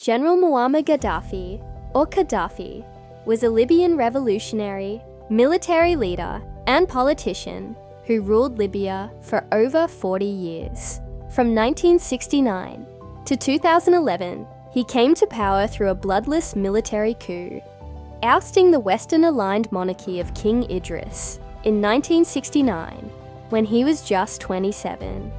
General Muammar Gaddafi, or Qaddafi, was a Libyan revolutionary, military leader, and politician who ruled Libya for over 40 years. From 1969 to 2011, he came to power through a bloodless military coup, ousting the Western-aligned monarchy of King Idris in 1969, when he was just 27.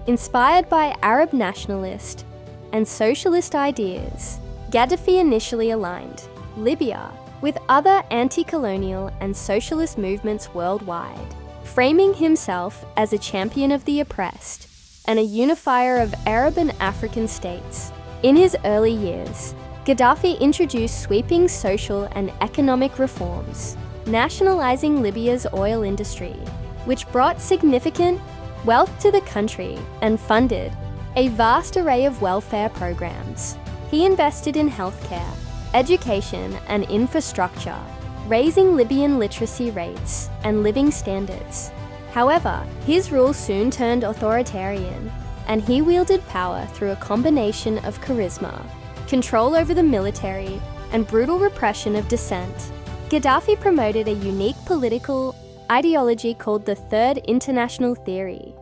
Inspired by Arab nationalist and socialist ideas, Gaddafi initially aligned Libya with other anti-colonial and socialist movements worldwide, framing himself as a champion of the oppressed and a unifier of Arab and African states. In his early years, Gaddafi introduced sweeping social and economic reforms, nationalizing Libya's oil industry, which brought significant wealth to the country and funded a vast array of welfare programs. He invested in healthcare, education, and infrastructure, raising Libyan literacy rates and living standards. However, his rule soon turned authoritarian, and he wielded power through a combination of charisma, control over the military, and brutal repression of dissent. Gaddafi promoted a unique political ideology called the Third International Theory.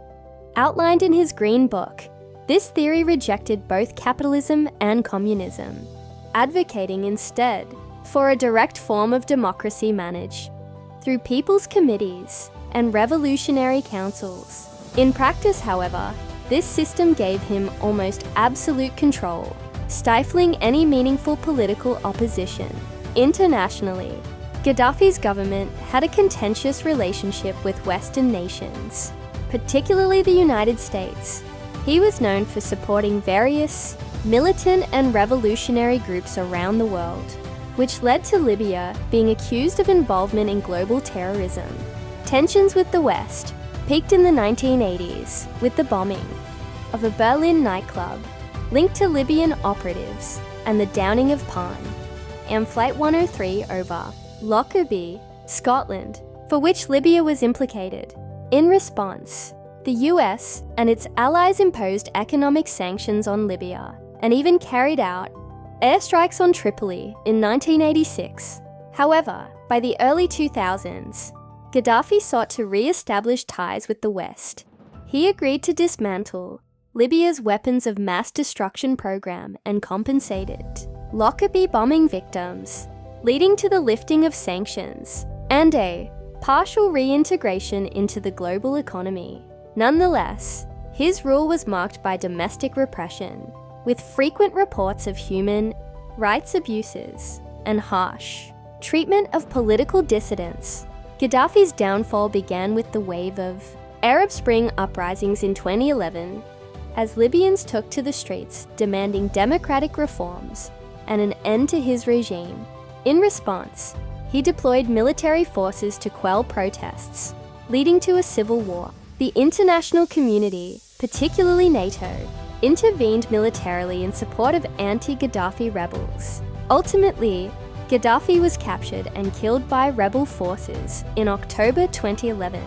Outlined in his Green Book, this theory rejected both capitalism and communism, advocating instead for a direct form of democracy managed through people's committees and revolutionary councils. In practice, however, this system gave him almost absolute control, stifling any meaningful political opposition. Internationally, Gaddafi's government had a contentious relationship with Western nations, particularly the United States. He was known for supporting various militant and revolutionary groups around the world, which led to Libya being accused of involvement in global terrorism. Tensions with the West peaked in the 1980s with the bombing of a Berlin nightclub linked to Libyan operatives and the downing of Pan and Flight 103 over Lockerbie, Scotland, for which Libya was implicated. In response, the US and its allies imposed economic sanctions on Libya and even carried out airstrikes on Tripoli in 1986. However, by the early 2000s, Gaddafi sought to re-establish ties with the West. He agreed to dismantle Libya's weapons of mass destruction program and compensated Lockerbie bombing victims, leading to the lifting of sanctions and a partial reintegration into the global economy. Nonetheless, his rule was marked by domestic repression, with frequent reports of human rights abuses and harsh treatment of political dissidents. Gaddafi's downfall began with the wave of Arab Spring uprisings in 2011, as Libyans took to the streets demanding democratic reforms and an end to his regime. In response, he deployed military forces to quell protests, leading to a civil war. The international community, particularly NATO, intervened militarily in support of anti-Gaddafi rebels. Ultimately, Gaddafi was captured and killed by rebel forces in October 2011.